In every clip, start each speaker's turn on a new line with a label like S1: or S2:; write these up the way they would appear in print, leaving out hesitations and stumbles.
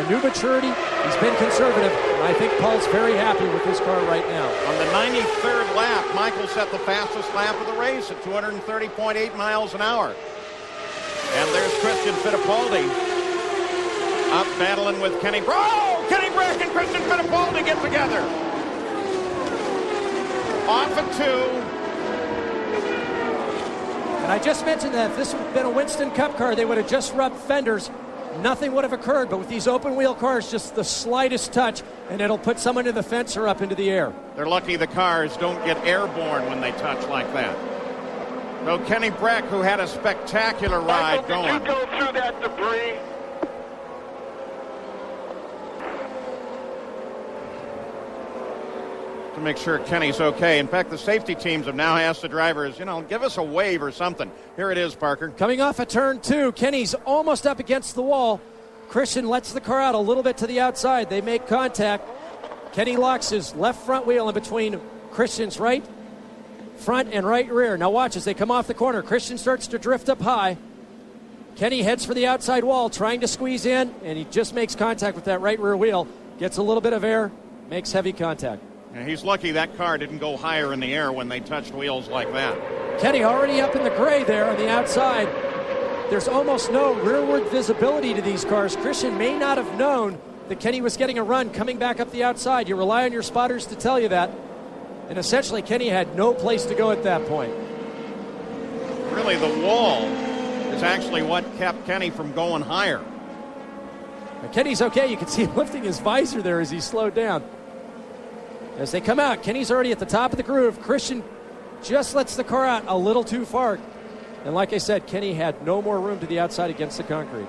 S1: a new maturity. He's been conservative, and I think Paul's very happy with his car right now.
S2: On the 93rd lap, Michael set the fastest lap of the race at 230.8 miles an hour. And there's Christian Fittipaldi up battling with Kenny Brack. Oh! Kenny Brack and Christian Fittipaldi get together. Off at 2.
S1: And I just mentioned that if this had been a Winston Cup car, they would have just rubbed fenders. Nothing would have occurred, but with these open wheel cars, just the slightest touch, and it'll put someone in the fence or up into the air.
S2: They're lucky the cars don't get airborne when they touch like that. So Kenny Brack, who had a spectacular ride
S3: Michael,
S2: going.
S3: did you go through that debris?
S2: To make sure Kenny's okay. In fact, the safety teams have now asked the drivers, give us a wave or something. Here it is, Parker.
S1: Coming off a turn 2, Kenny's almost up against the wall. Christian lets the car out a little bit to the outside. They make contact. Kenny locks his left front wheel in between Christian's right front and right rear. Now watch as they come off the corner. Christian starts to drift up high. Kenny heads for the outside wall, trying to squeeze in, and he just makes contact with that right rear wheel. Gets a little bit of air, makes heavy contact.
S2: Yeah, he's lucky that car didn't go higher in the air when they touched wheels like that.
S1: Kenny already up in the gray there on the outside. There's almost no rearward visibility to these cars. Christian may not have known that Kenny was getting a run coming back up the outside. You rely on your spotters to tell you that. And essentially, Kenny had no place to go at that point.
S2: Really, the wall is actually what kept Kenny from going higher.
S1: Now, Kenny's okay. You can see him lifting his visor there as he slowed down. As they come out, Kenny's already at the top of the groove. Christian just lets the car out a little too far. And like I said, Kenny had no more room to the outside against the concrete.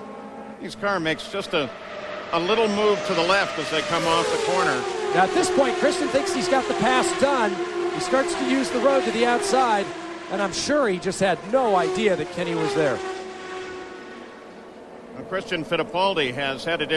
S2: His car makes just a little move to the left as they come off the corner.
S1: Now at this point, Christian thinks he's got the pass done. He starts to use the road to the outside, and I'm sure he just had no idea that Kenny was there.
S2: Christian Fittipaldi has headed in.